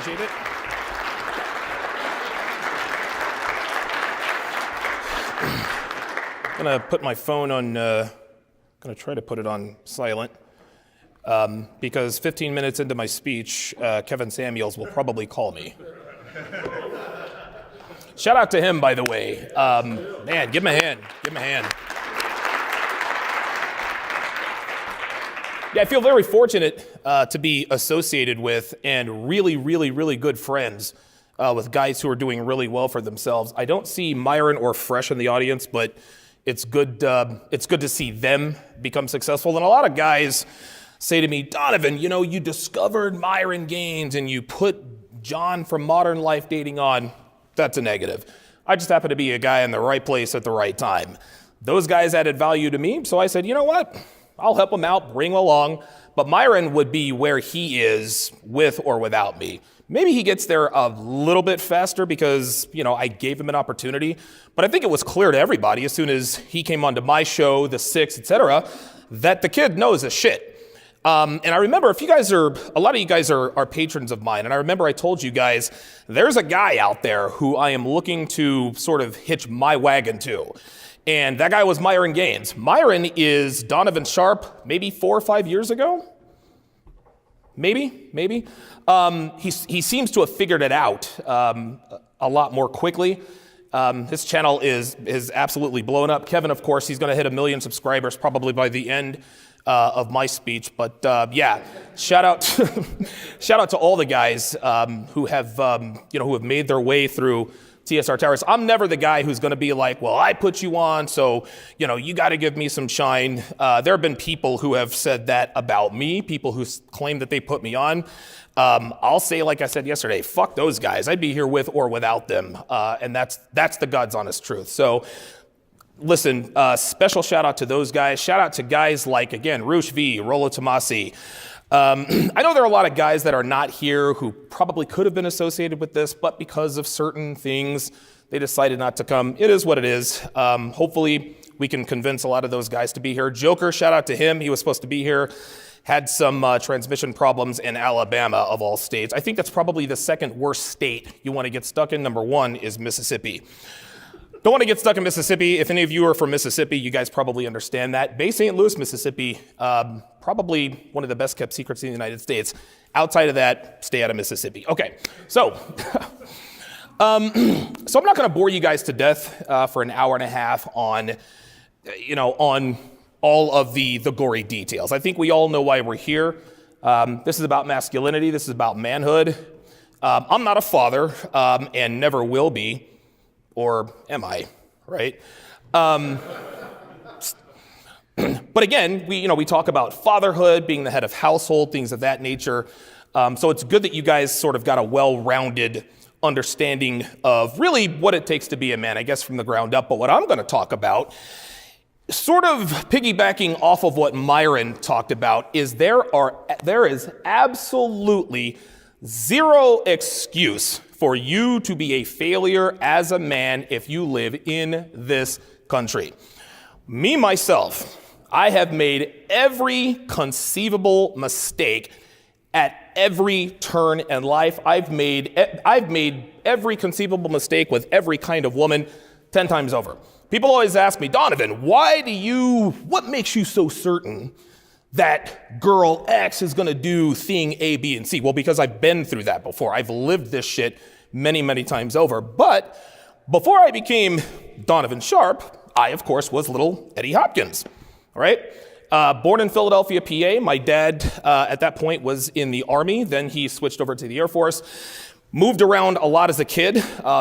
Appreciate it. I'm gonna put my phone on, gonna try to put it on silent, because 15 minutes into my speech, Kevin Samuels will probably call me. Shout out to him, by the way. Man, give him a hand, give him a hand. Yeah, I feel very fortunate to be associated with and really good friends with guys who are doing really well for themselves. I don't see Myron or Fresh in the audience, but it's good to see them become successful. And a lot of guys say to me, Donovan, you know, you discovered Myron Gaines and you put John from Modern Life Dating on. That's a negative. I just happen to be a guy in the right place at the right time. Those guys added value to me, so I said, you know what? I'll help him out, bring him along, but Myron would be where he is with or without me. Maybe he gets there a little bit faster because, you know, I gave him an opportunity, but I think it was clear to everybody as soon as he came onto my show, The Six, etc., that the kid knows his shit. And I remember a lot of you guys are patrons of mine, and I remember I told you guys, there's a guy out there who I am looking to sort of hitch my wagon to. And that guy was Myron Gaines. Myron is Donovan Sharpe maybe 4 or 5 years ago. Maybe. He seems to have figured it out a lot more quickly. His channel is absolutely blown up. Kevin, of course, he's going to hit 1 million subscribers probably by the end of my speech. But yeah, shout out to all the guys who have made their way through TSR Towers. I'm never the guy who's going to be like, well, I put you on, so, you know, you got to give me some shine. There have been people who have said that about me, people who claim that they put me on. I'll say, like I said yesterday, fuck those guys. I'd be here with or without them. And that's the God's honest truth. So listen, special shout out to those guys. Shout out to guys like, again, Roosh V, Rollo Tomasi. I know there are a lot of guys that are not here who probably could have been associated with this, but because of certain things, they decided not to come. It is what it is. Hopefully we can convince a lot of those guys to be here. Joker, shout out to him. He was supposed to be here. Had some transmission problems in Alabama, of all states. I think that's probably the second worst state you want to get stuck in. Number one is Mississippi. Don't want to get stuck in Mississippi. If any of you are from Mississippi, you guys probably understand that. Bay St. Louis, Mississippi, probably one of the best kept secrets in the United States. Outside of that, stay out of Mississippi. Okay, so I'm not going to bore you guys to death for an hour and a half on all of the gory details. I think we all know why we're here. This is about masculinity. This is about manhood. I'm not a father and never will be. Or am I, right? But again, we talk about fatherhood, being the head of household, things of that nature. So it's good that you guys sort of got a well-rounded understanding of really what it takes to be a man, I guess, from the ground up. But what I'm going to talk about, sort of piggybacking off of what Myron talked about, is there is absolutely zero excuse for you to be a failure as a man if you live in this country. Me, myself, I have made every conceivable mistake at every turn in life. I've made every conceivable mistake with every kind of woman 10 times over. People always ask me, Donovan, what makes you so certain that girl X is going to do thing A, B, and C? Well, because I've been through that before. I've lived this shit many times over. But before I became Donovan Sharpe, I, of course, was little Eddie Hopkins, right? Born in Philadelphia, PA. My dad, at that point, was in the Army. Then he switched over to the Air Force. Moved around a lot as a kid.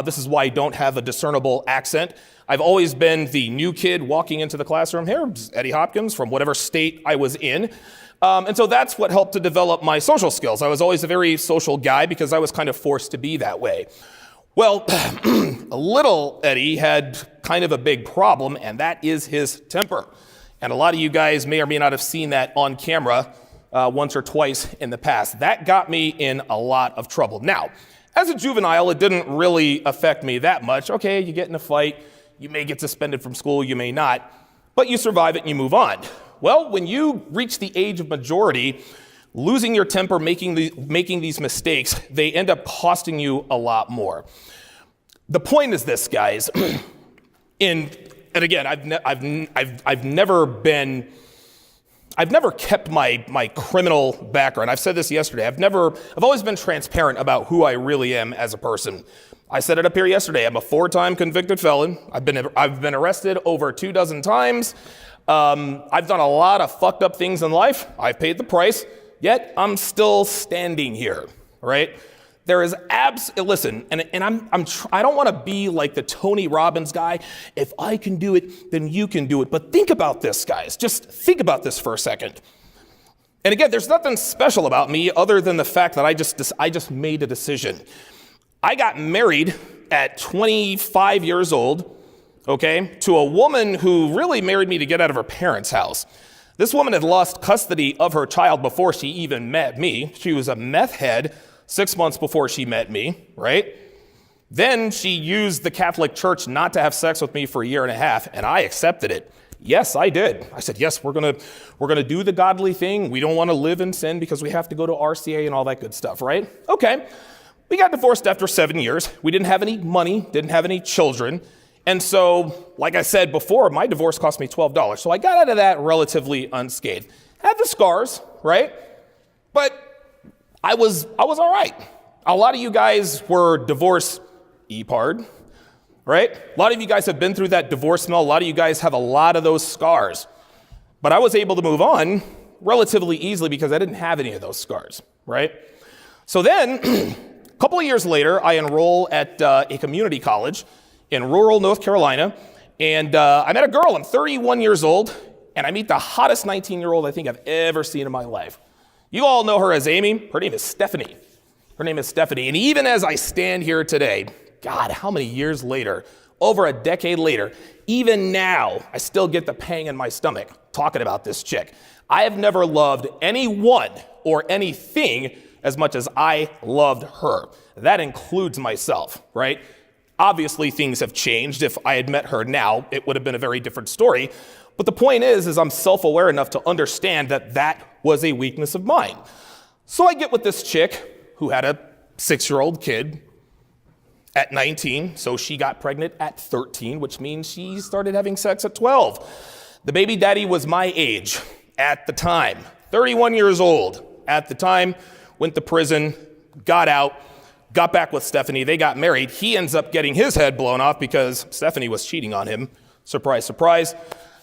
This is why I don't have a discernible accent. I've always been the new kid walking into the classroom. Here's Eddie Hopkins from whatever state I was in. And so that's what helped to develop my social skills. I was always a very social guy because I was kind of forced to be that way. Well, little Eddie had kind of a big problem, and that is his temper. And a lot of you guys may or may not have seen that on camera once or twice in the past. That got me in a lot of trouble. Now, as a juvenile, it didn't really affect me that much. Okay, you get in a fight, you may get suspended from school, you may not, but you survive it and you move on. Well, when you reach the age of majority, losing your temper, making these mistakes, they end up costing you a lot more. The point is this, guys, and again, I've never kept my criminal background. I've said this yesterday. I've always been transparent about who I really am as a person. I said it up here yesterday. I'm a 4-time convicted felon. I've been arrested over 24 times. I've done a lot of fucked up things in life. I've paid the price, yet I'm still standing here, right? There is listen, and I don't want to be like the Tony Robbins guy. If I can do it, then you can do it. But think about this, guys. Just think about this for a second. And again, there's nothing special about me other than the fact that I just made a decision. I got married at 25 years old, okay, to a woman who really married me to get out of her parents' house. This woman had lost custody of her child before she even met me. She was a meth head 6 months before she met me, right? Then she used the Catholic Church not to have sex with me for 1.5 years, and I accepted it. Yes, I did. I said, yes, we're gonna do the godly thing. We don't want to live in sin because we have to go to RCA and all that good stuff, right? Okay. We got divorced after 7 years. We didn't have any money, didn't have any children. And so, like I said before, my divorce cost me $12. So I got out of that relatively unscathed. Had the scars, right? But I was all right. A lot of you guys were divorce EPARD, right? A lot of you guys have been through that divorce smell. A lot of you guys have a lot of those scars. But I was able to move on relatively easily because I didn't have any of those scars, right? So then, a couple of years later, I enroll at a community college in rural North Carolina, and I met a girl. I'm 31 years old, and I meet the hottest 19-year-old I think I've ever seen in my life. You all know her as Amy. Her name is Stephanie. And even as I stand here today, God, how many years later, over a decade later, even now, I still get the pang in my stomach talking about this chick. I have never loved anyone or anything as much as I loved her. That includes myself, right? Obviously, things have changed. If I had met her now, it would have been a very different story. But the point is I'm self-aware enough to understand that was a weakness of mine. So I get with this chick who had a 6-year-old kid at 19. So she got pregnant at 13, which means she started having sex at 12. The baby daddy was my age at the time, 31 years old at the time. Went to prison, got out, got back with Stephanie. They got married. He ends up getting his head blown off because Stephanie was cheating on him. Surprise, surprise.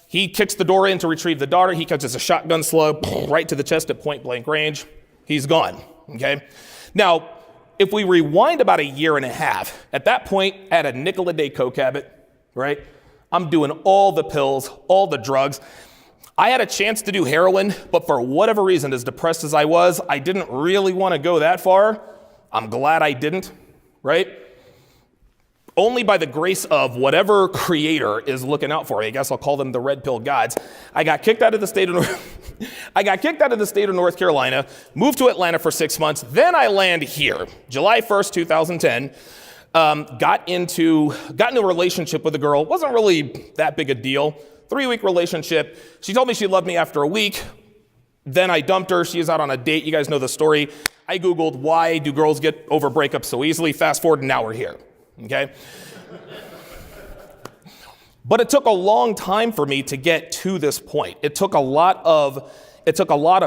He kicks the door in to retrieve the daughter. He catches a shotgun slug right to the chest at point blank range. He's gone, okay? Now, if we rewind about 1.5 years, at that point, I had a nickel a day coke habit, right? I'm doing all the pills, all the drugs. I had a chance to do heroin, but for whatever reason, as depressed as I was, I didn't really want to go that far. I'm glad I didn't, right? Only by the grace of whatever creator is looking out for me. I guess I'll call them the red pill gods. I got kicked out of the state of North Carolina, moved to Atlanta for 6 months. Then I land here, July 1st, 2010. Got into a relationship with a girl. It wasn't really that big a deal. 3-week relationship. She told me she loved me after a week. Then I dumped her. She was out on a date. You guys know the story. I Googled, why do girls get over breakups so easily? Fast forward, and now we're here, okay? But it took a long time for me to get to this point. It took a lot of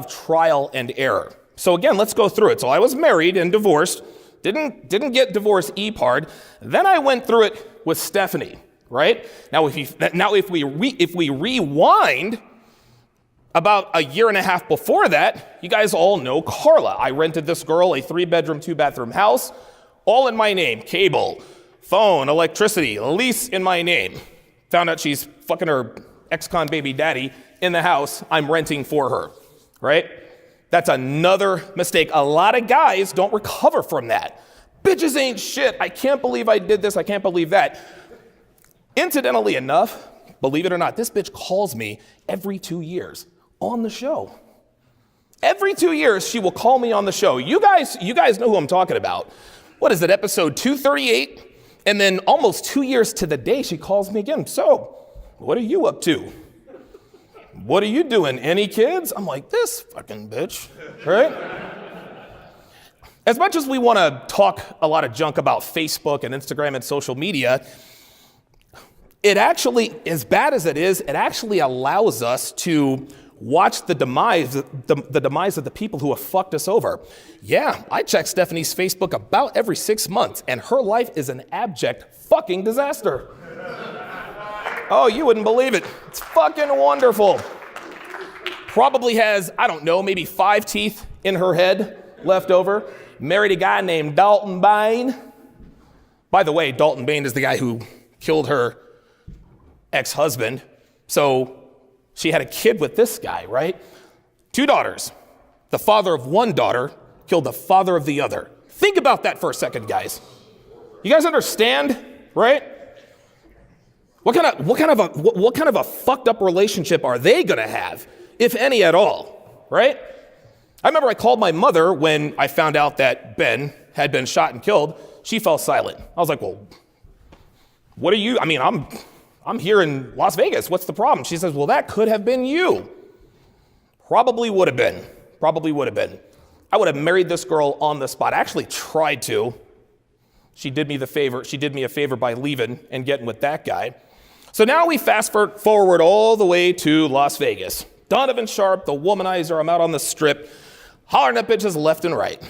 trial and error. So again, let's go through it. So I was married and divorced. Didn't get divorced EPARD. Then I went through it with Stephanie. Right? Now, if we rewind about 1.5 years before that, you guys all know Carla. I rented this girl a 3-bedroom, 2-bathroom house, all in my name. Cable, phone, electricity, lease in my name. Found out she's fucking her ex-con baby daddy in the house I'm renting for her, right? That's another mistake. A lot of guys don't recover from that. Bitches ain't shit. I can't believe I did this. I can't believe that. Incidentally enough, believe it or not, this bitch calls me every 2 years on the show. Every 2 years, she will call me on the show. You guys know who I'm talking about. What is it, episode 238? And then almost 2 years to the day, she calls me again. So, what are you up to? What are you doing? Any kids? I'm like, this fucking bitch, right? As much as we want to talk a lot of junk about Facebook and Instagram and social media, it actually, as bad as it is, it actually allows us to watch the demise of the people who have fucked us over. Yeah, I check Stephanie's Facebook about every 6 months, and her life is an abject fucking disaster. Oh, you wouldn't believe it. It's fucking wonderful. Probably has, I don't know, maybe 5 teeth in her head left over. Married a guy named Dalton Bain. By the way, Dalton Bain is the guy who killed her ex-husband. So she had a kid with this guy, right? 2 daughters. The father of one daughter killed the father of the other. Think about that for a second, guys. You guys understand, right? What kind of a fucked up relationship are they gonna have, if any at all, right? I remember I called my mother when I found out that Ben had been shot and killed. She fell silent. I was like, well, what are you, I'm here in Las Vegas. What's the problem? She says, well, that could have been you. Probably would have been. I would have married this girl on the spot. I actually tried to. She did me a favor by leaving and getting with that guy. So now we fast forward all the way to Las Vegas. Donovan Sharpe, the womanizer, I'm out on the strip, hollering at bitches left and right.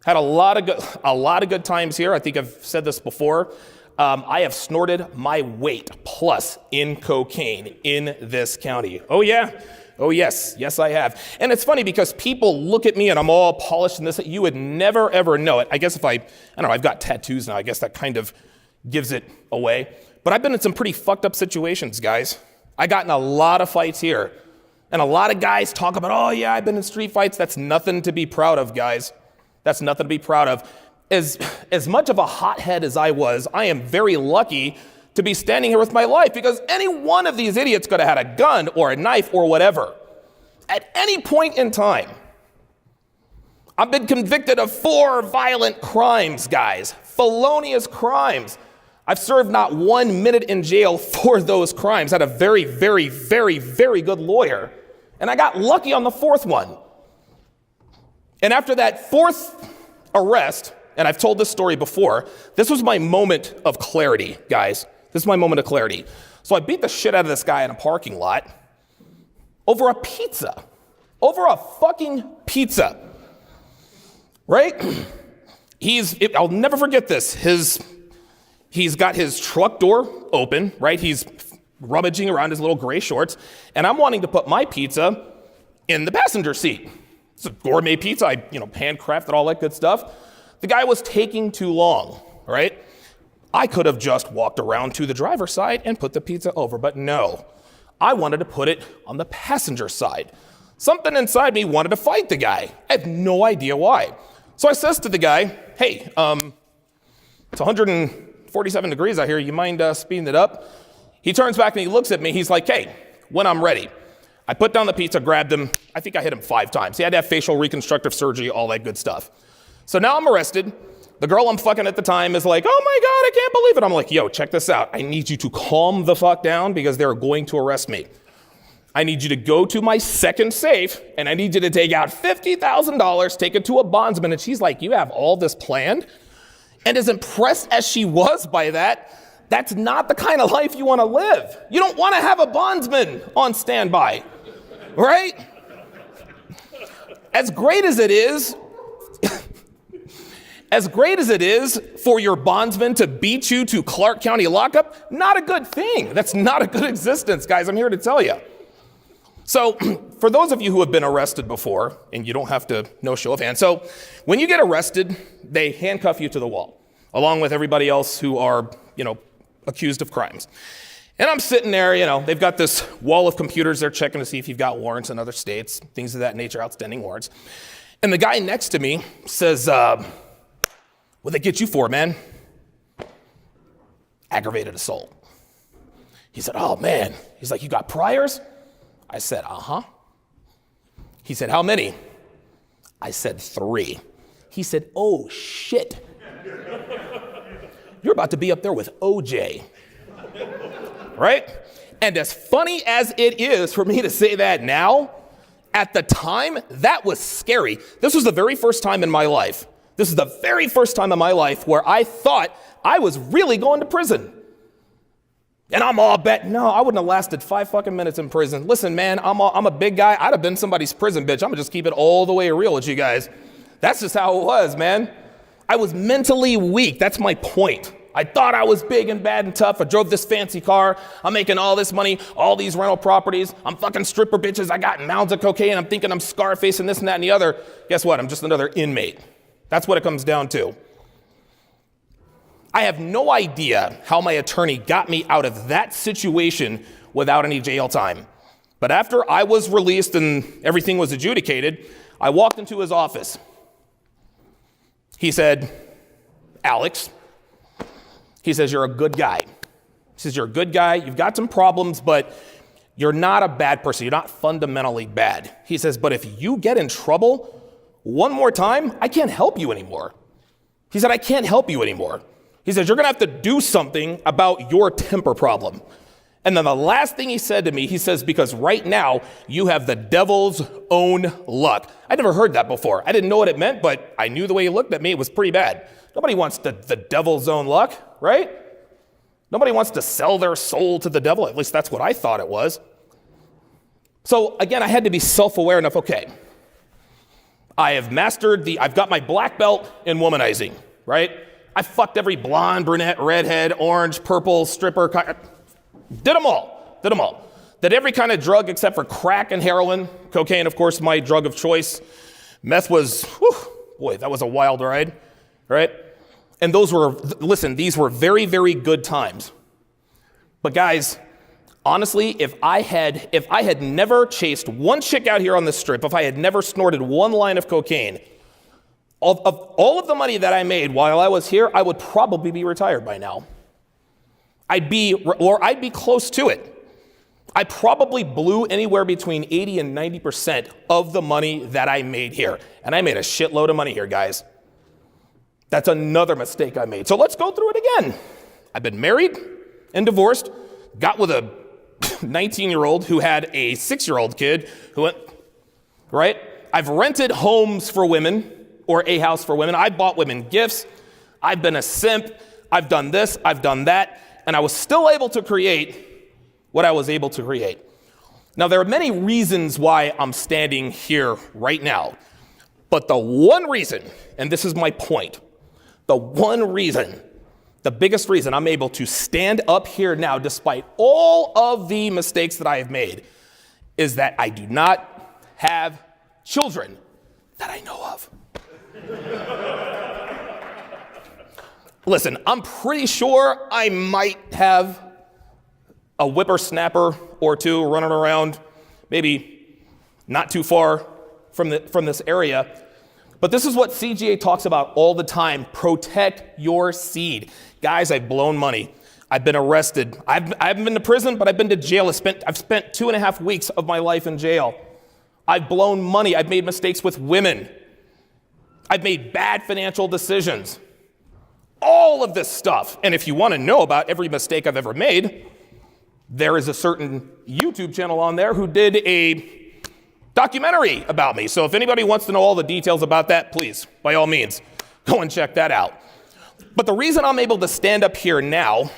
Had a lot of good times here. I think I've said this before. I have snorted my weight plus in cocaine in this county. Oh yeah. Oh yes. Yes, I have. And it's funny because people look at me and I'm all polished and this, you would never ever know it. I guess if I don't know, I've got tattoos now. I guess that kind of gives it away. But I've been in some pretty fucked up situations, guys. I got in a lot of fights here. And a lot of guys talk about, oh yeah, I've been in street fights. That's nothing to be proud of, guys. That's nothing to be proud of. As much of a hothead as I was, I am very lucky to be standing here with my life because any one of these idiots could have had a gun or a knife or whatever. At any point in time, I've been convicted of 4 violent crimes, guys. Felonious crimes. I've served not 1 minute in jail for those crimes. I had a very, very, very, very good lawyer. And I got lucky on the 4th one. And after that 4th arrest, and I've told this story before, this was my moment of clarity, guys. This is my moment of clarity. So I beat the shit out of this guy in a parking lot over a pizza. Over a fucking pizza. Right? I'll never forget this. He's got his truck door open, right? He's rummaging around his little gray shorts, and I'm wanting to put my pizza in the passenger seat. It's a gourmet pizza. I, handcrafted all that good stuff. The guy was taking too long, right? I could have just walked around to the driver's side and put the pizza over, but no. I wanted to put it on the passenger side. Something inside me wanted to fight the guy. I have no idea why. So I says to the guy, hey, it's 147 degrees out here. You mind speeding it up? He turns back and he looks at me. He's like, hey, when I'm ready. I put down the pizza, grabbed him. I think I hit him 5 times. He had to have facial reconstructive surgery, all that good stuff. So now I'm arrested. The girl I'm fucking at the time is like, oh my God, I can't believe it. I'm like, yo, check this out. I need you to calm the fuck down because they're going to arrest me. I need you to go to my second safe and I need you to take out $50,000, take it to a bondsman. And she's like, you have all this planned? And as impressed as she was by that, that's not the kind of life you want to live. You don't want to have a bondsman on standby, right? As great as it is for your bondsman to beat you to Clark County lockup, not a good thing. That's not a good existence, guys. I'm here to tell you. So for those of you who have been arrested before, and you don't have to know show of hands, so when you get arrested, they handcuff you to the wall, along with everybody else who are, accused of crimes. And I'm sitting there, they've got this wall of computers. They're checking to see if you've got warrants in other states, things of that nature, outstanding warrants. And the guy next to me says, what'd they get you for, man? Aggravated assault. He said, oh man. He's like, you got priors? I said, uh-huh. He said, how many? I said, 3. He said, oh shit. You're about to be up there with OJ. Right? And as funny as it is for me to say that now, at the time, that was scary. This was the very first time in my life. This is the very first time in my life where I thought I was really going to prison. And I'm all bet, no, I wouldn't have lasted 5 fucking minutes in prison. Listen, man, I'm a big guy. I'd have been somebody's prison bitch. I'm gonna just keep it all the way real with you guys. That's just how it was, man. I was mentally weak. That's my point. I thought I was big and bad and tough. I drove this fancy car. I'm making all this money, all these rental properties. I'm fucking stripper bitches. I got mounds of cocaine. I'm thinking I'm Scarface and this and that and the other. Guess what? I'm just another inmate. That's what it comes down to. I have no idea how my attorney got me out of that situation without any jail time. But after I was released and everything was adjudicated, I walked into his office. He said, Alex, he says, you're a good guy. He says, you're a good guy. You've got some problems, but you're not a bad person. You're not fundamentally bad. He says, but if you get in trouble one more time, I can't help you anymore. He said, I can't help you anymore. He says, you're going to have to do something about your temper problem. And then the last thing he said to me, he says, because right now you have the devil's own luck. I'd never heard that before. I didn't know what it meant, but I knew the way he looked at me, it was pretty bad. Nobody wants the devil's own luck, right? Nobody wants to sell their soul to the devil. At least that's what I thought it was. So again, I had to be self-aware enough. Okay, I've got my black belt in womanizing, right? I fucked every blonde, brunette, redhead, orange, purple, stripper, did them all. Did every kind of drug except for crack and heroin. Cocaine, of course, my drug of choice. Meth was, boy, that was a wild ride, right? And these were very, very good times. But guys, honestly, if I had never chased one chick out here on the strip, if I had never snorted one line of cocaine, of all of the money that I made while I was here, I would probably be retired by now. I'd be close to it. I probably blew anywhere between 80 and 90% of the money that I made here. And I made a shitload of money here, guys. That's another mistake I made. So let's go through it again. I've been married and divorced, got with a 19-year-old who had a 6-year-old kid who went, right? I've rented homes for women, or a house for women. I bought women gifts. I've been a simp. I've done this. I've done that. And I was still able to create what I was able to create. Now, there are many reasons why I'm standing here right now. But the one reason, and this is my point, the biggest reason I'm able to stand up here now, despite all of the mistakes that I have made, is that I do not have children that I know of. Listen, I'm pretty sure I might have a whippersnapper or two running around, maybe not too far from this area. But this is what CGA talks about all the time. Protect your seed. Guys, I've blown money. I've been arrested. I haven't been to prison, but I've been to jail. I've spent 2.5 weeks of my life in jail. I've blown money. I've made mistakes with women. I've made bad financial decisions. All of this stuff. And if you want to know about every mistake I've ever made, there is a certain YouTube channel on there who did a documentary about me. So if anybody wants to know all the details about that, please, by all means, go and check that out. But the reason I'm able to stand up here now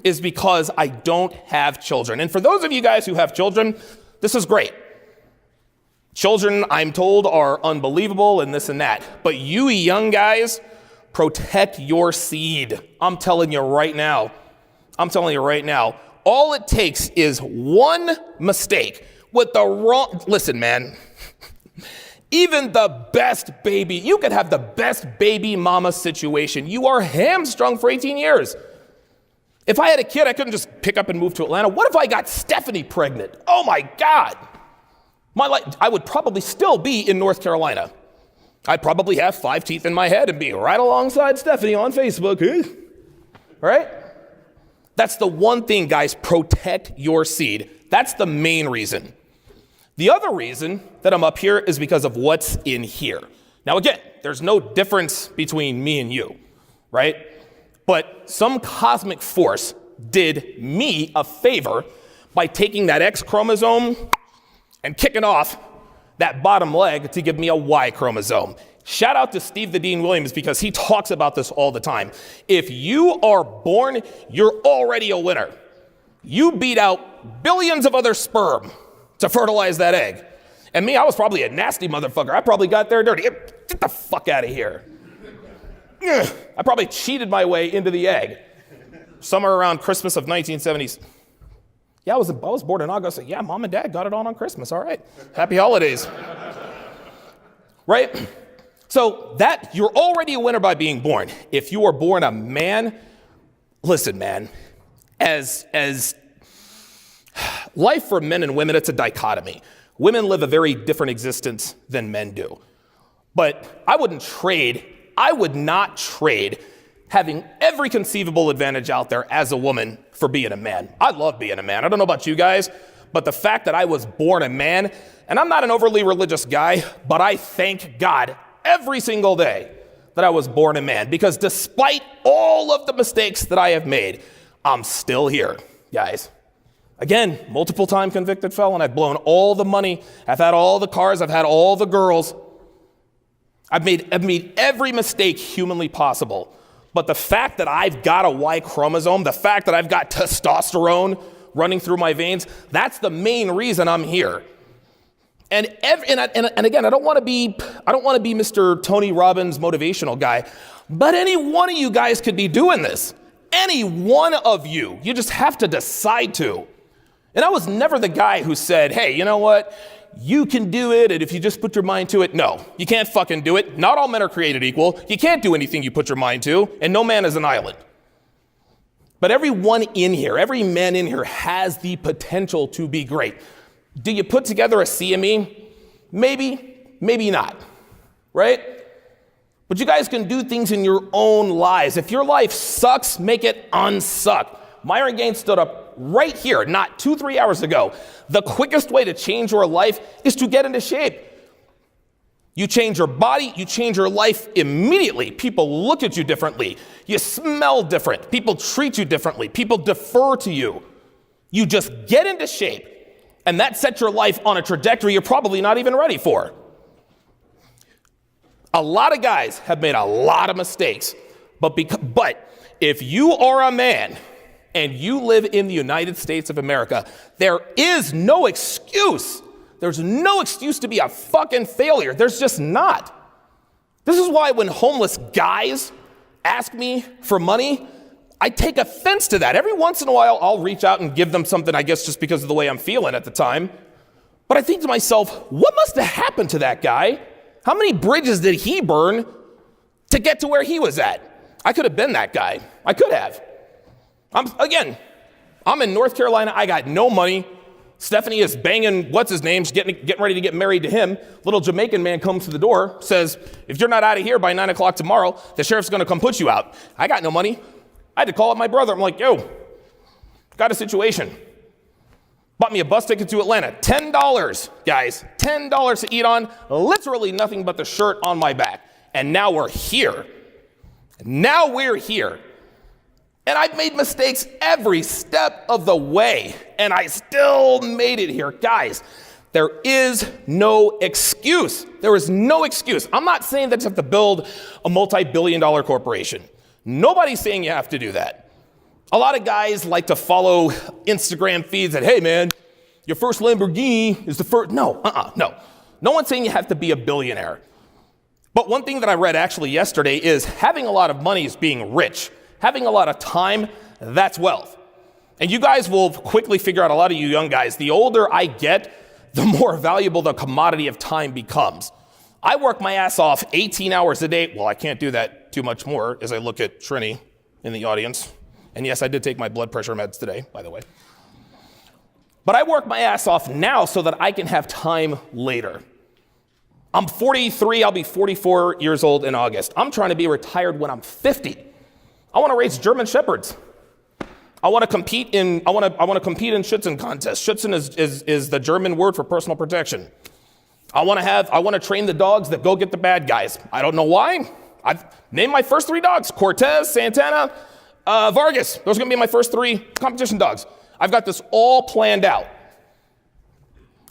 is because I don't have children. And for those of you guys who have children, this is great. Children, I'm told, are unbelievable and this and that. But you young guys, protect your seed. I'm telling you right now. All it takes is one mistake with the wrong, listen, man, even the best baby, you could have the best baby mama situation. You are hamstrung for 18 years. If I had a kid, I couldn't just pick up and move to Atlanta. What if I got Stephanie pregnant? Oh my God. My life, I would probably still be in North Carolina. I'd probably have 5 teeth in my head and be right alongside Stephanie on Facebook. Right? That's the one thing, guys, protect your seed. That's the main reason. The other reason that I'm up here is because of what's in here. Now, again, there's no difference between me and you, right? But some cosmic force did me a favor by taking that X chromosome and kicking off that bottom leg to give me a Y chromosome. Shout out to Steve the Dean Williams because he talks about this all the time. If you are born, you're already a winner. You beat out billions of other sperm to fertilize that egg. And me, I was probably a nasty motherfucker. I probably got there dirty. Get the fuck out of here. I probably cheated my way into the egg. Somewhere around Christmas of 1970s. Yeah, I was born in August. Yeah, mom and dad got it on Christmas. All right. Happy holidays. Right? So that you're already a winner by being born. If you are born a man, listen, man, as life for men and women, it's a dichotomy. Women live a very different existence than men do. But I would not trade having every conceivable advantage out there as a woman for being a man. I love being a man. I don't know about you guys, but the fact that I was born a man, and I'm not an overly religious guy, but I thank God every single day that I was born a man, because despite all of the mistakes that I have made, I'm still here, guys. Again, multiple time convicted felon. I've blown all the money. I've had all the cars. I've had all the girls. I've made every mistake humanly possible. But the fact that I've got a Y chromosome, the fact that I've got testosterone running through my veins, that's the main reason I'm here. And again, I don't want to be Mr. Tony Robbins motivational guy, but any one of you guys could be doing this. Any one of you. You just have to decide to. And I was never the guy who said, hey, you know what? You can do it, and if you just put your mind to it. No, you can't fucking do it. Not all men are created equal. You can't do anything you put your mind to, and no man is an island. But everyone in here, every man in here has the potential to be great. Do you put together a CME? Maybe, maybe not, right? But you guys can do things in your own lives. If your life sucks, make it unsuck. Myron Gaines stood up right here, not 2-3 hours ago. The quickest way to change your life is to get into shape. You change your body, you change your life immediately. People look at you differently. You smell different. People treat you differently. People defer to you. You just get into shape, and that sets your life on a trajectory you're probably not even ready for. A lot of guys have made a lot of mistakes, but if you are a man and you live in the United States of America, there is no excuse. There's no excuse to be a fucking failure. There's just not. This is why when homeless guys ask me for money, I take offense to that. Every once in a while, I'll reach out and give them something, I guess just because of the way I'm feeling at the time. But I think to myself, what must have happened to that guy? How many bridges did he burn to get to where he was at? I could have been that guy. I could have. I'm in North Carolina. I got no money. Stephanie is banging, what's his name, getting ready to get married to him. Little Jamaican man comes to the door, says, if you're not out of here by 9 o'clock tomorrow, the sheriff's going to come put you out. I got no money. I had to call up my brother. I'm like, yo, got a situation. Bought me a bus ticket to Atlanta. $10, guys. $10 to eat on. Literally nothing but the shirt on my back. And now we're here. And I've made mistakes every step of the way, and I still made it here. Guys, there is no excuse. There is no excuse. I'm not saying that you have to build a multi-billion-dollar corporation. Nobody's saying you have to do that. A lot of guys like to follow Instagram feeds that, hey man, your first Lamborghini is the first. No. No one's saying you have to be a billionaire. But one thing that I read actually yesterday is having a lot of money is being rich. Having a lot of time, that's wealth. And you guys will quickly figure out, a lot of you young guys, the older I get, the more valuable the commodity of time becomes. I work my ass off 18 hours a day. Well, I can't do that too much more as I look at Trini in the audience. And yes, I did take my blood pressure meds today, by the way. But I work my ass off now so that I can have time later. I'm 43, I'll be 44 years old in August. I'm trying to be retired when I'm 50. I want to raise German Shepherds. I want to compete in Schützen contests. Schützen is the German word for personal protection. I want to train the dogs that go get the bad guys. I don't know why. I've named my first 3 dogs: Cortez, Santana, Vargas. Those are going to be my first 3 competition dogs. I've got this all planned out.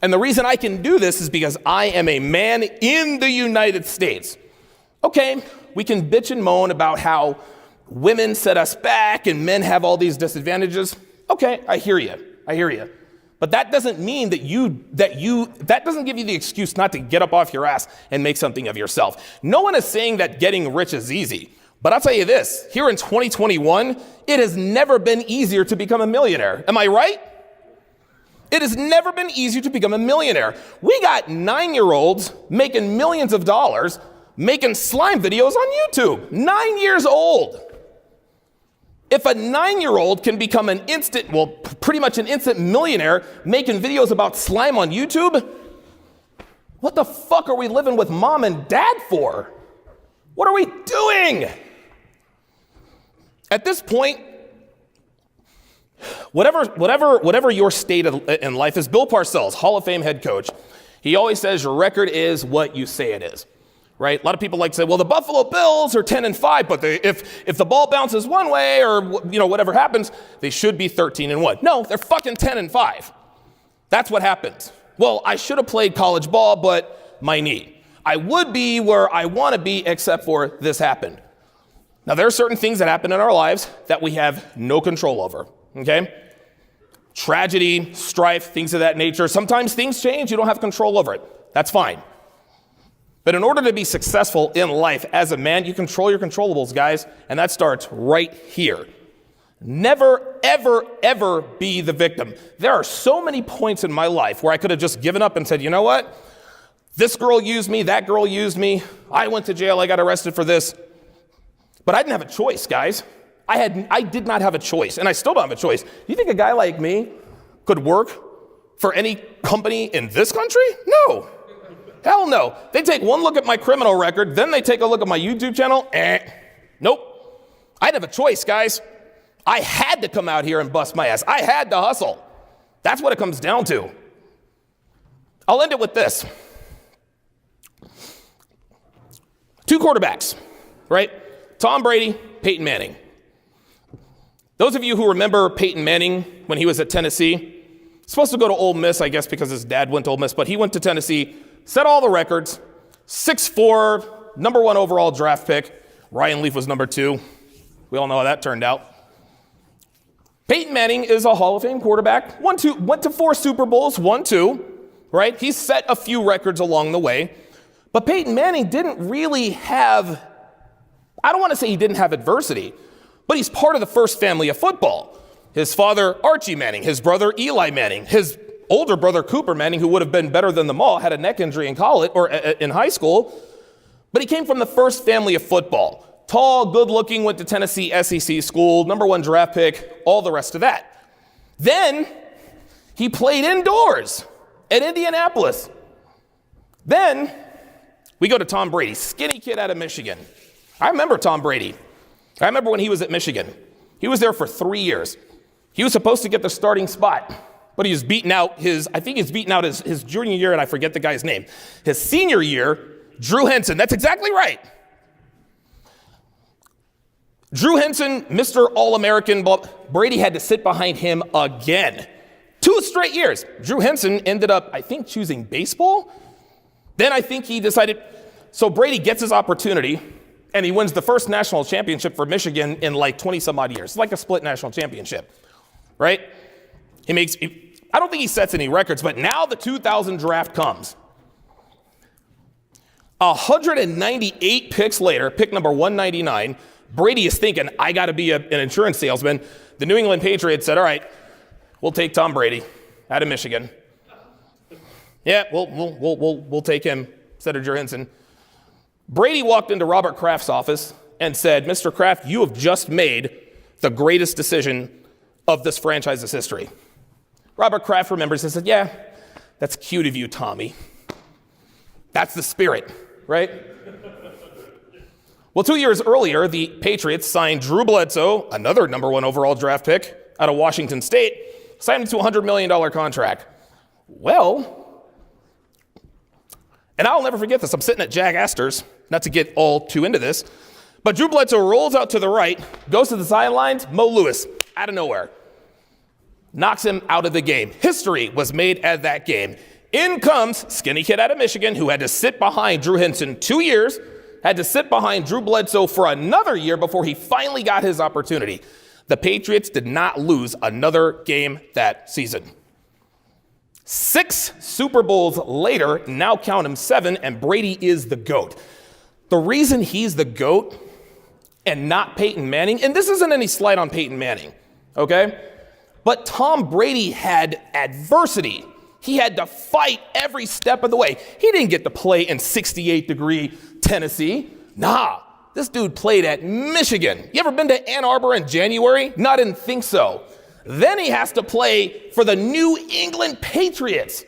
And the reason I can do this is because I am a man in the United States. Okay, we can bitch and moan about how women set us back and men have all these disadvantages. Okay, I hear you. But that doesn't mean that doesn't give you the excuse not to get up off your ass and make something of yourself. No one is saying that getting rich is easy. But I'll tell you this, here in 2021, it has never been easier to become a millionaire. Am I right? It has never been easier to become a millionaire. We got 9-year-olds making millions of dollars, making slime videos on YouTube. 9 years old. If a 9-year-old can become pretty much an instant millionaire making videos about slime on YouTube, what the fuck are we living with mom and dad for? What are we doing? At this point, whatever your state in life is, Bill Parcells, Hall of Fame head coach, he always says your record is what you say it is. Right? A lot of people like to say, well, the Buffalo Bills are 10-5, but if the ball bounces one way or whatever happens, they should be 13-1. No, they're fucking 10-5. That's what happens. Well, I should have played college ball, but my knee. I would be where I want to be, except for this happened. Now, there are certain things that happen in our lives that we have no control over. Okay? Tragedy, strife, things of that nature. Sometimes things change. You don't have control over it. That's fine. But in order to be successful in life as a man, you control your controllables, guys, and that starts right here. Never, ever, ever be the victim. There are so many points in my life where I could have just given up and said, you know what? This girl used me, that girl used me, I went to jail, I got arrested for this. But I didn't have a choice, guys. I did not have a choice, and I still don't have a choice. You think a guy like me could work for any company in this country? No. Hell no. They take one look at my criminal record, then they take a look at my YouTube channel. Nope. I didn't have a choice, guys. I had to come out here and bust my ass. I had to hustle. That's what it comes down to. I'll end it with this. 2 quarterbacks, right? Tom Brady, Peyton Manning. Those of you who remember Peyton Manning when he was at Tennessee, supposed to go to Ole Miss, I guess, because his dad went to Ole Miss, but he went to Tennessee, set all the records, 6'4", number 1 overall draft pick. Ryan Leaf was number 2. We all know how that turned out. Peyton Manning is a Hall of Fame quarterback. Went to 4 Super Bowls, won 2, right? He set a few records along the way. But Peyton Manning didn't really have, I don't want to say he didn't have adversity, but he's part of the first family of football. His father, Archie Manning, his brother, Eli Manning, his older brother, Cooper Manning, who would have been better than them all, had a neck injury in college or in high school, but he came from the first family of football. Tall, good-looking, went to Tennessee SEC school, number 1 draft pick, all the rest of that. Then he played indoors at Indianapolis. Then we go to Tom Brady, skinny kid out of Michigan. I remember Tom Brady. I remember when he was at Michigan. He was there for 3 years. He was supposed to get the starting spot, but he was beaten out his junior year, and I forget the guy's name. His senior year, Drew Henson, that's exactly right. Drew Henson, Mr. All-American, Brady had to sit behind him again. 2 straight years. Drew Henson ended up, I think, choosing baseball. Then I think he decided, so Brady gets his opportunity, and he wins the first national championship for Michigan in like 20 some odd years. It's like a split national championship, right? I don't think he sets any records, but now the 2000 draft comes. 198 picks later, pick number 199, Brady is thinking, I got to be an insurance salesman. The New England Patriots said, all right, we'll take Tom Brady out of Michigan. Yeah, we'll take him, said Drew Henson. Brady walked into Robert Kraft's office and said, Mr. Kraft, you have just made the greatest decision of this franchise's history. Robert Kraft remembers and said, yeah, that's cute of you, Tommy. That's the spirit, right? Well, 2 years earlier, the Patriots signed Drew Bledsoe, another number 1 overall draft pick out of Washington State, signed him to a $100 million contract. Well, and I'll never forget this. I'm sitting at Jack Astor's, not to get all too into this, but Drew Bledsoe rolls out to the right, goes to the sidelines, Mo Lewis, out of nowhere. knocks him out of the game. History was made at that game. In comes skinny kid out of Michigan who had to sit behind Drew Henson 2 years, had to sit behind Drew Bledsoe for another year before he finally got his opportunity. The Patriots did not lose another game that season. 6 Super Bowls later, now count him 7, and Brady is the GOAT. The reason he's the GOAT and not Peyton Manning, and this isn't any slight on Peyton Manning, okay? But Tom Brady had adversity. He had to fight every step of the way. He didn't get to play in 68-degree Tennessee. Nah, this dude played at Michigan. You ever been to Ann Arbor in January? No, I didn't think so. Then he has to play for the New England Patriots.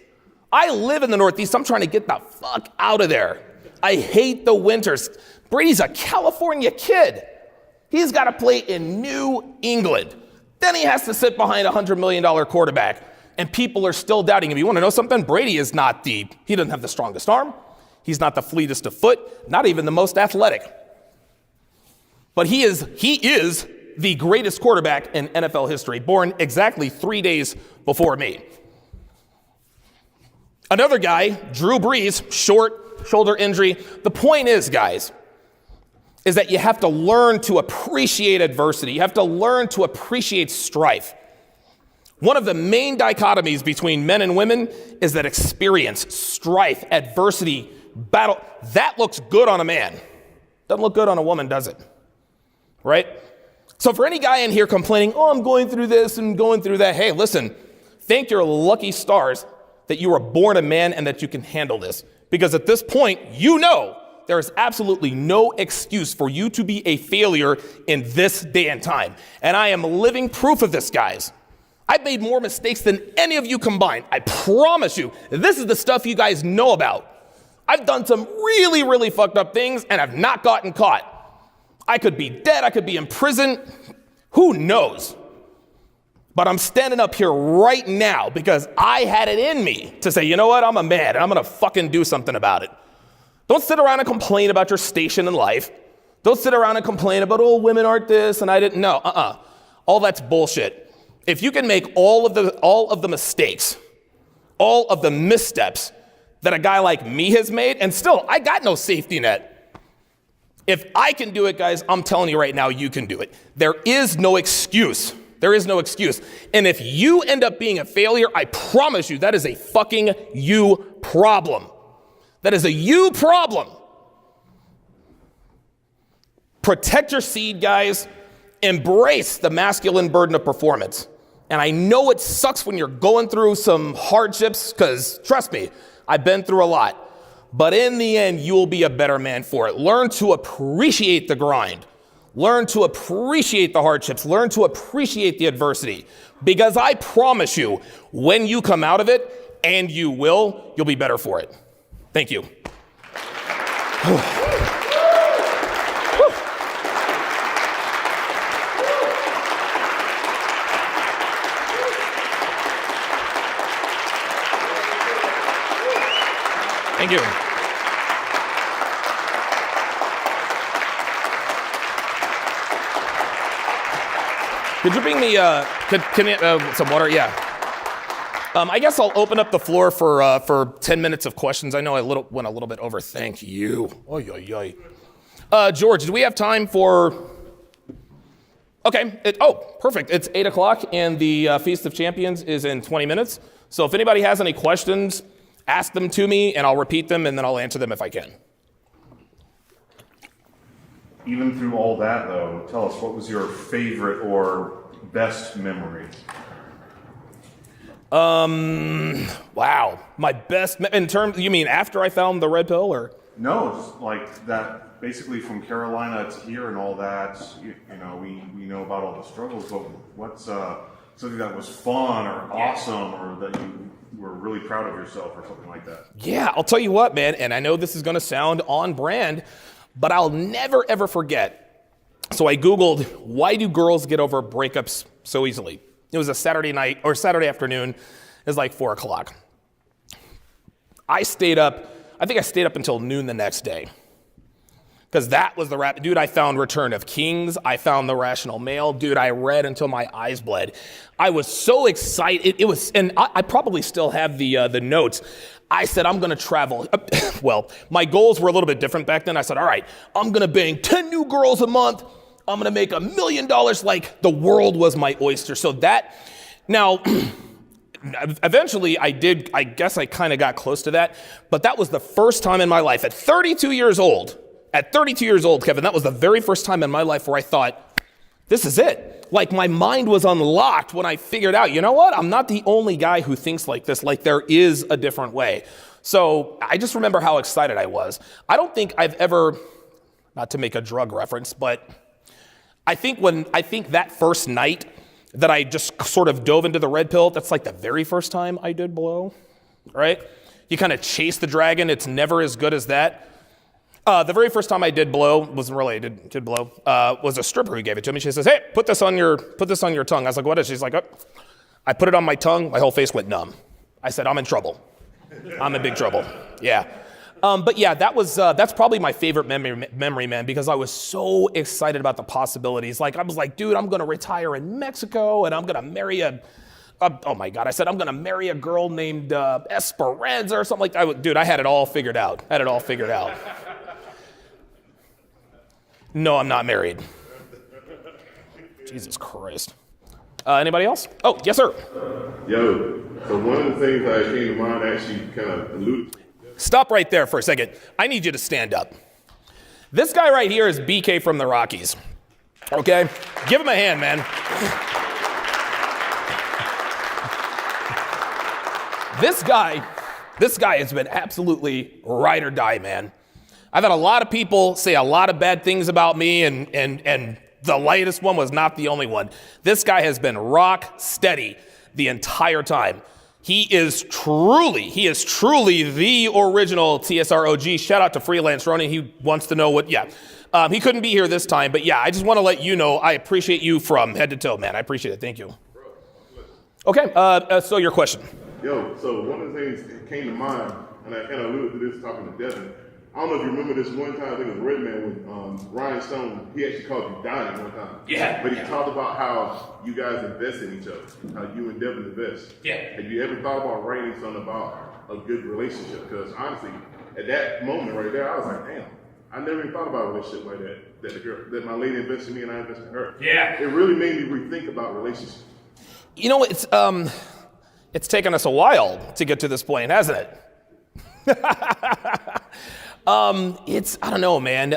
I live in the Northeast. I'm trying to get the fuck out of there. I hate the winters. Brady's a California kid. He's got to play in New England. Then he has to sit behind a $100 million quarterback, and people are still doubting him. You want to know something? Brady is not he doesn't have the strongest arm. He's not the fleetest of foot, not even the most athletic. But he is the greatest quarterback in NFL history, born exactly 3 days before me. Another guy, Drew Brees, short, shoulder injury. The point is, guys, is that you have to learn to appreciate adversity. You have to learn to appreciate strife. One of the main dichotomies between men and women is that experience, strife, adversity, battle, that looks good on a man. Doesn't look good on a woman, does it? Right? So for any guy in here complaining, oh, I'm going through this and going through that, hey, listen, thank your lucky stars that you were born a man and that you can handle this. Because at this point, you know there is absolutely no excuse for you to be a failure in this day and time. And I am living proof of this, guys. I've made more mistakes than any of you combined. I promise you, this is the stuff you guys know about. I've done some really, really fucked up things and have not gotten caught. I could be dead. I could be in prison. Who knows? But I'm standing up here right now because I had it in me to say, you know what? I'm a man and I'm going to fucking do something about it. Don't sit around and complain about your station in life. Don't sit around and complain about, oh, women aren't this and I didn't know. All that's bullshit. If you can make all of the mistakes, all of the missteps that a guy like me has made, and still, I got no safety net. If I can do it, guys, I'm telling you right now, you can do it. There is no excuse. There is no excuse. And if you end up being a failure, I promise you, that is a fucking you problem. That is a you problem. Protect your seed, guys. Embrace the masculine burden of performance. And I know it sucks when you're going through some hardships, because trust me, I've been through a lot. But in the end, you'll be a better man for it. Learn to appreciate the grind. Learn to appreciate the hardships. Learn to appreciate the adversity. Because I promise you, when you come out of it, and you will, you'll be better for it. Thank you. Thank you. Could you bring me some water? Yeah. I guess I'll open up the floor for 10 minutes of questions. I know I went a little bit over. Thank you. Oy, oy, oy. George, do we have time for? Okay. Perfect. It's 8 o'clock, and the Feast of Champions is in 20 minutes. So if anybody has any questions, ask them to me, and I'll repeat them, and then I'll answer them if I can. Even through all that, though, tell us, what was your favorite or best memory? Wow. My best, in terms, you mean after I found the red pill, or? No, just like that, basically from Carolina to here and all that, you know, we know about all the struggles, but what's something that was fun or awesome, or that you were really proud of yourself or something like that? Yeah, I'll tell you what, man, and I know this is going to sound on brand, but I'll never, ever forget. So I Googled, why do girls get over breakups so easily? It was a Saturday night, or Saturday afternoon. It was like 4 o'clock. I think I stayed up until noon the next day. because that was the rap. Dude, I found Return of Kings. I found The Rational Male. Dude, I read until my eyes bled. I was so excited. It was, and I probably still have the notes. I said, I'm going to travel. Well, my goals were a little bit different back then. I said, all right, I'm going to bang 10 new girls a month. I'm going to make $1 million. Like, the world was my oyster. So that, now, eventually I guess I kind of got close to that, but that was the first time in my life at 32 years old, Kevin, that was the very first time in my life where I thought, this is it. Like, my mind was unlocked when I figured out, you know what? I'm not the only guy who thinks like this. Like, there is a different way. So I just remember how excited I was. I don't think I've ever, not to make a drug reference, but I think that first night that I just sort of dove into the red pill, that's like the very first time I did blow, right? You kind of chase the dragon. It's never as good as that. The very first time I did blow, wasn't really, I did blow, was a stripper who gave it to me. She says, hey, put this on your tongue. I was like, what is it? She's like, oh. I put it on my tongue. My whole face went numb. I said, I'm in trouble. I'm in big trouble. Yeah. But yeah, that's probably my favorite memory, man, because I was so excited about the possibilities. Like, I was like, dude, I'm going to retire in Mexico and I'm going to marry oh my God, I said, I'm going to marry a girl named Esperanza or something like that. Dude, I had it all figured out. No, I'm not married. Jesus Christ. Anybody else? Oh, yes, sir. Yo, so one of the things that came to mind actually kind of alluded. Stop right there for a second. I need you to stand up. This guy right here is BK from the Rockies. Okay? Give him a hand, man. This guy has been absolutely ride or die, man. I've had a lot of people say a lot of bad things about me, and the latest one was not the only one. This guy has been rock steady the entire time. He is truly the original TSR OG. Shout out to Freelance Ronin. He wants to know he couldn't be here this time, but yeah, I just want to let you know I appreciate you from head to toe, man. I appreciate it. Thank you. Okay, so your question. Yo, so one of the things that came to mind, and I kind of alluded to this talking to Devin. I don't know if you remember this one time, I think it was Redman, when Ryan Stone, he actually called you Donnie one time. Yeah. But he talked about how you guys invest in each other, how you and Devin invest. Yeah. Have you ever thought about writing something about a good relationship? Because honestly, at that moment right there, I was like, damn, I never even thought about a relationship like that. That my lady invested in me and I invested in her. Yeah. It really made me rethink about relationships. You know, it's taken us a while to get to this point, hasn't it? I don't know, man.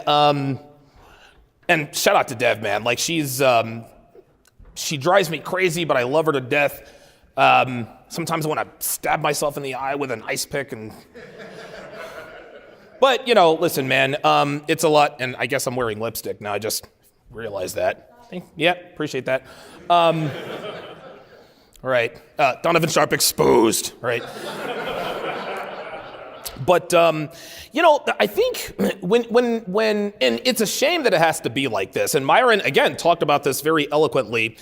And shout out to Dev, man. Like, she drives me crazy, but I love her to death. Sometimes I want to stab myself in the eye with an ice pick but listen, man, it's a lot. And I guess I'm wearing lipstick now. I just realized that. Yeah, appreciate that. All right. Donovan Sharpe exposed, right? But, I think when, and it's a shame that it has to be like this. And Myron, again, talked about this very eloquently.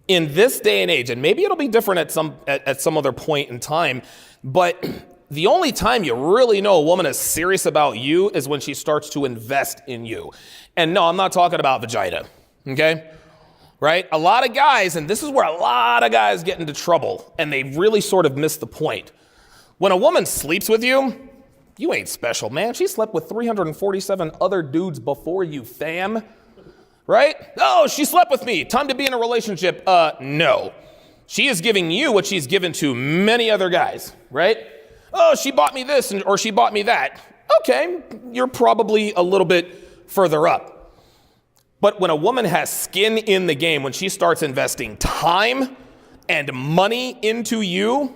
In this day and age, and maybe it'll be different at some other point in time, but the only time you really know a woman is serious about you is when she starts to invest in you. And no, I'm not talking about vagina, okay? Right? A lot of guys, and this is where a lot of guys get into trouble, and they really sort of miss the point. When a woman sleeps with you, you ain't special, man. She slept with 347 other dudes before you, fam. Right? Oh, she slept with me. Time to be in a relationship. No. She is giving you what she's given to many other guys, right? Oh, she bought me this or she bought me that. Okay, you're probably a little bit further up. But when a woman has skin in the game, when she starts investing time and money into you,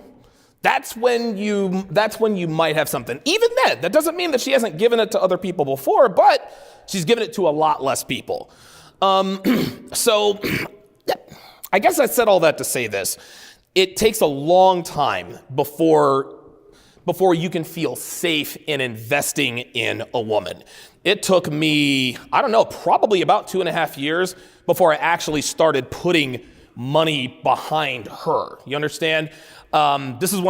that's when you might have something. Even then, that doesn't mean that she hasn't given it to other people before, but she's given it to a lot less people. So I guess I said all that to say this. It takes a long time before you can feel safe in investing in a woman. It took me, I don't know, probably about 2.5 years before I actually started putting money behind her. You understand? This is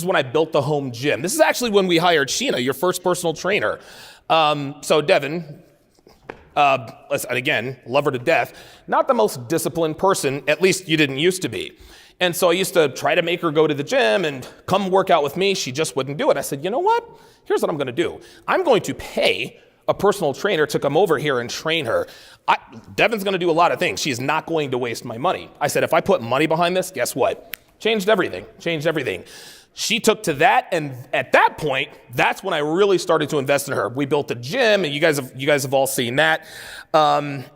when I built the home gym. This is actually when we hired Sheena, your first personal trainer. So Devin, Listen, again, love her to death, not the most disciplined person, at least you didn't used to be. And so I used to try to make her go to the gym and come work out with me. She just wouldn't do it. I said, you know what? Here's what I'm going to do. I'm going to pay a personal trainer to come over here and train her. Devin's going to do a lot of things. She's not going to waste my money. I said, if I put money behind this, guess what? Changed everything. She took to that, and at that point, that's when I really started to invest in her. We built a gym, and you guys have all seen that. And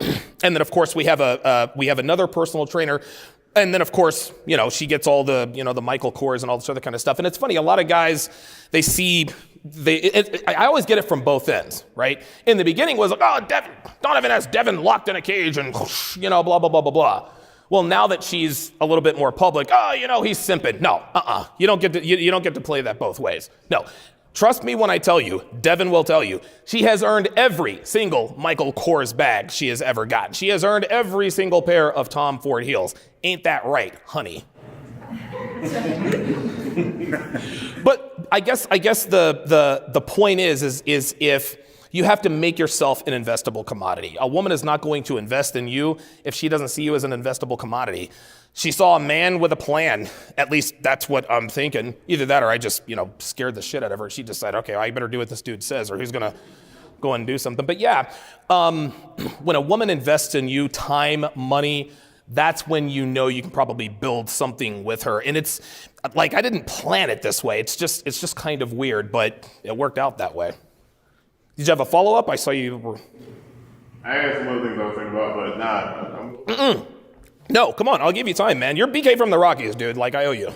then, of course, we have another personal trainer. And then, of course, she gets all the, the Michael Kors and all this other kind of stuff. And it's funny, a lot of guys, I always get it from both ends, right? In the beginning, it was like, oh, Donovan has Devin locked in a cage and, blah, blah, blah, blah, blah. Well, now that she's a little bit more public, he's simping. No, you don't get to play that both ways. No. Trust me when I tell you, Devin will tell you, she has earned every single Michael Kors bag she has ever gotten. She has earned every single pair of Tom Ford heels. Ain't that right, honey? But I guess the point is if you have to make yourself an investable commodity. A woman is not going to invest in you if she doesn't see you as an investable commodity. She saw a man with a plan. At least that's what I'm thinking. Either that or I just, scared the shit out of her. She decided, okay, I better do what this dude says or he's going to go and do something. But yeah, when a woman invests in you, time, money, that's when you can probably build something with her. And it's like, I didn't plan it this way. It's just kind of weird, but it worked out that way. Did you have a follow-up? I saw you were... I had some other things I was thinking about, but nah. No, come on. I'll give you time, man. You're BK from the Rockies, dude. Like, I owe you.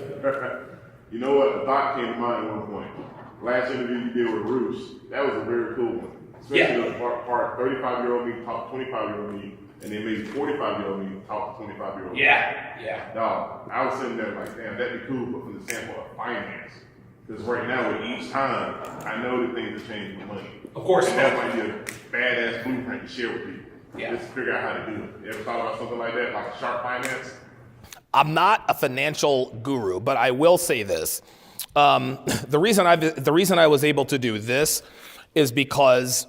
You know what? A thought came to mind at one point. Last interview you did with Roos, that was a very cool one. Especially the part 35-year-old me talk to 25-year-old me, and then maybe 45-year-old me talk to 25-year-old me. Yeah. Dog, I was sitting there like, damn, that'd be cool, but from the standpoint of finance. Because right now, with each time, I know that things are changing with money. Of course. And that might be a badass blueprint to share with people. Yeah. Just to figure out how to do it. You ever thought about something like that, like Sharpe Finance? I'm not a financial guru, but I will say this. The reason I was able to do this is because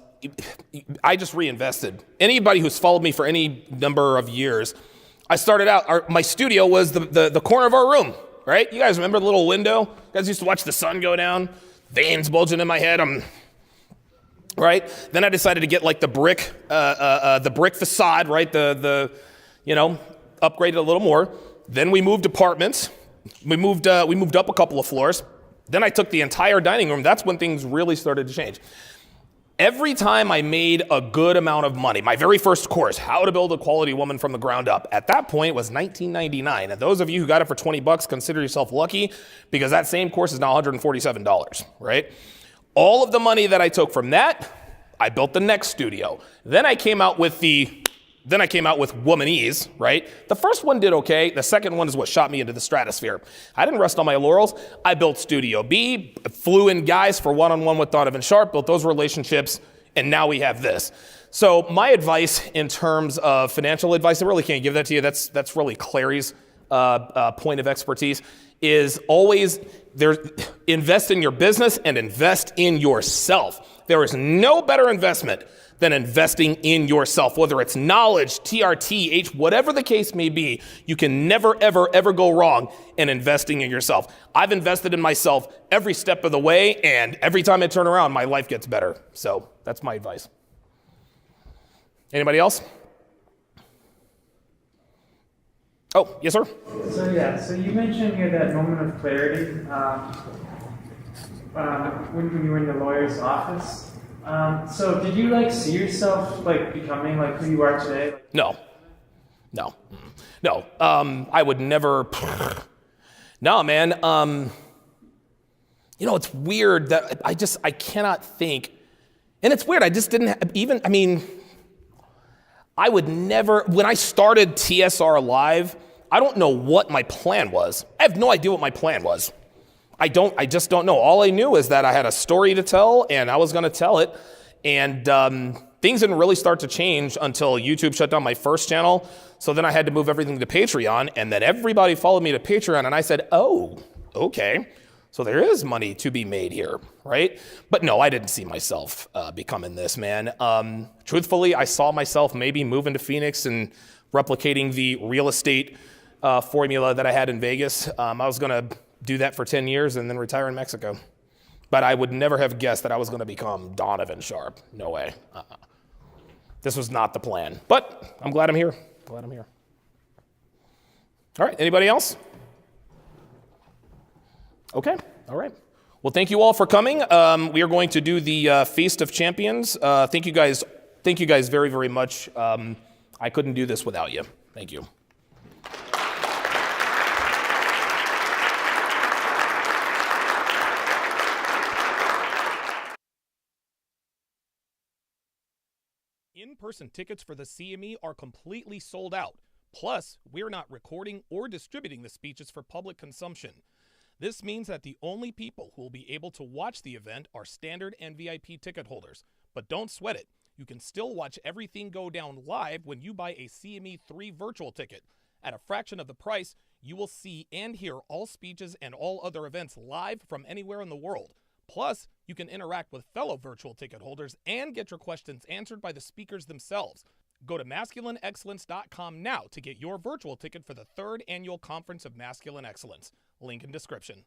I just reinvested. Anybody who's followed me for any number of years, I started out, my studio was the corner of our room, right? You guys remember the little window? You guys used to watch the sun go down, veins bulging in my head. Right? Then I decided to get like the brick facade, right? Upgraded a little more. Then we moved apartments. We moved up a couple of floors. Then I took the entire dining room. That's when things really started to change. Every time I made a good amount of money, my very first course, How to Build a Quality Woman from the Ground Up, at that point was $19.99. And those of you who got it for $20, consider yourself lucky because that same course is now $147, right? All of the money that I took from that, I built the next studio. Then I came out with Womanese, right? The first one did okay. The second one is what shot me into the stratosphere. I didn't rest on my laurels. I built Studio B, flew in guys for one-on-one with Donovan Sharpe, built those relationships, and now we have this. So my advice in terms of financial advice, I really can't give that to you. That's really Clary's point of expertise, is always invest in your business and invest in yourself. There is no better investment than investing in yourself, whether it's knowledge, TRT, whatever the case may be. You can never, ever, ever go wrong in investing in yourself. I've invested in myself every step of the way, and every time I turn around, my life gets better. So that's my advice. Anybody else? Oh, yes, sir? So you mentioned you had that moment of clarity when you were in the lawyer's office. So did you see yourself becoming who you are today? No. I would never. No, man. It's weird that I cannot think, and it's weird. I just didn't I would never, when I started TSR Live, I don't know what my plan was. I have no idea what my plan was. I just don't know. All I knew is that I had a story to tell and I was going to tell it. And things didn't really start to change until YouTube shut down my first channel. So then I had to move everything to Patreon, and then everybody followed me to Patreon, and I said, oh, okay. So there is money to be made here, right? But no, I didn't see myself becoming this, man. Truthfully, I saw myself maybe moving to Phoenix and replicating the real estate formula that I had in Vegas. I was going to do that for 10 years and then retire in Mexico. But I would never have guessed that I was going to become Donovan Sharpe. No way. This was not the plan. But I'm glad I'm here. Glad I'm here. All right, anybody else? Okay, all right. Well, thank you all for coming. We are going to do the Feast of Champions. Thank you guys very, very much. I couldn't do this without you. Thank you. In-person tickets for the CME are completely sold out. Plus, we're not recording or distributing the speeches for public consumption. This means that the only people who will be able to watch the event are standard and VIP ticket holders. But don't sweat it. You can still watch everything go down live when you buy a CME 3 virtual ticket. At a fraction of the price, you will see and hear all speeches and all other events live from anywhere in the world. Plus, you can interact with fellow virtual ticket holders and get your questions answered by the speakers themselves. Go to masculineexcellence.com now to get your virtual ticket for the 3rd Annual Conference of Masculine Excellence. Link in description.